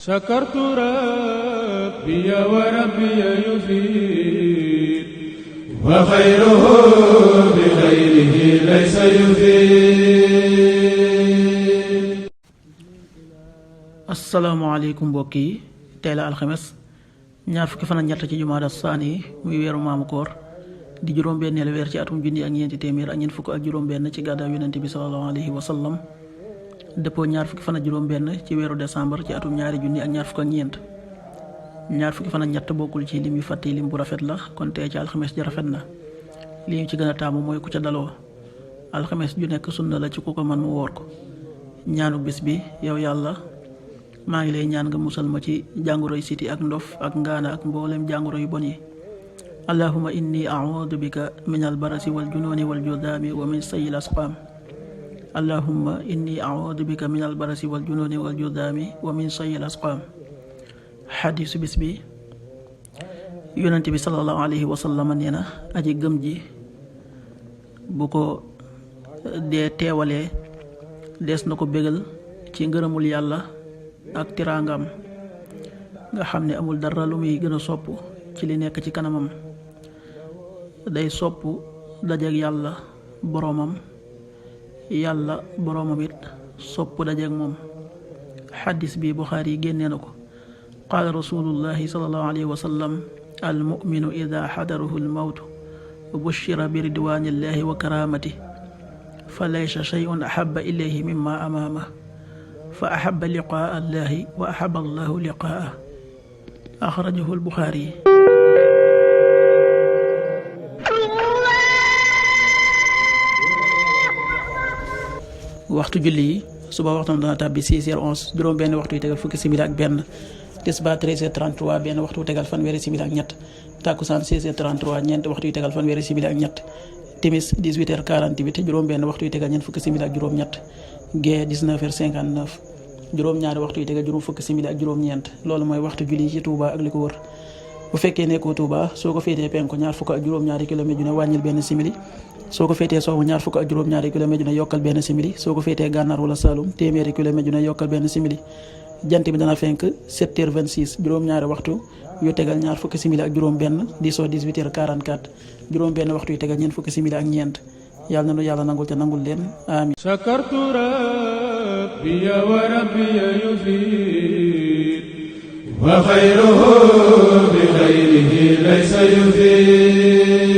شكرت ربي وربي يفيد وخيره بغيره ليس يفيد. asalaamaaleykum mbokk yi tey la alxames ñaar fukki fan ak ñett ci jumaada saani muy weeru maamu koor di juróom-benneelu weer ci atum junni ak ñeenti téeméer ak ñeent fukk ak juróom-benn ci gàddaay yonent bi sallallahu alayhi wa sallam dëppoo ñaar fukki fan ak juróom-benn ci weeru décembre ci atum ñaari junni ak ñaar fukk ak ñeent. ñaar fukki fan ak ñett bokkul ci lim yu fàtte lim bu rafet la kon tey ci alxames ji rafet na li ñu ci gën a taamu mooy ku ca daloo alxames ju nekk sunna la ci ku ko mën mu woor ko. ñaanu bis bi yow yàlla maa ngi lay ñaan nga musal ma ci jàngoroy siti ak ndof ak ngaana ak mboolem jàngoro yu bon yi. allahumma inni a'uudu bika min albarasi wal junooni wal judaami wa min sayyi al asqaam. allahumma inni a'uudu bika min albarasi wal junooni wal judaami wa min sayyi al asqaam. xadiisu bis bi yonent bi sallallahu alayhi wa sallam nee na aji gëm ji bu ko dee teewalee des na ko bégal ci ngërëmul yàlla ak tiraangam nga xam ne amul dara lu muy gën a sopp ci li nekk ci kanamam. day sopp dajeek yàlla boroomam yàlla boroomam it sopp dajeek moom. xadis bi Buxaari yi génnee na ko. qaala rasulullahi sallallahu alayhi wa sallam almuminu ida xadarahu almawtu bushira bi ridwanillahi wa karamati fa laysa shay'un ahaba ilayhi mimma amaamah fa ahaba liqaa allahi wa ahaba allahu liqaa'ah axrajahu albuxaari. waxtu julli yi suba waxtam dana tàbbi 6h11 juróom benn waxtu yi tegal fukki simili ak benn. tisbaar 13h33 benn waxtu tegal fanweeri simili ak ñett. takkusaan 16h33 ñeent waxtu yi tegal fanweeri simili ak ñett. timis 18h48 juróom benn waxtu yi tegal ñeent fukki simili ak juróom ñett. gee 19h59 juróom ñaari waxtu yi tegal juróom fukki simili ak juróom ñeent. loolu mooy waxtu julli ci Touba ak li ko wër. bu fekkee nekkoo Touba soo ko féetee penku ñaar fukk ak juróom ñaari kilomètre ju ne wàññil benn simili. soo ko féetee sowwu ñaar fukk ak juróom ñaari kilomètre ju ne yokkal benn simili. soo ko féetee gànnaar wala Saloum téeméeri kilomètre ju ne yokkal benn simili. jant bi dana fenk 7h26 juróom-ñaari waxtu yu tegal ñaar fukki simili ak juróom benn di soo 18h44 juróom benn waxtu yu tegal ñeent fukki simili ak ñeent. yàlla na nu yàlla nangul te nangul leen amiin. شكرت ربي وربي يفيد وخيره بغيره ليس يفيد.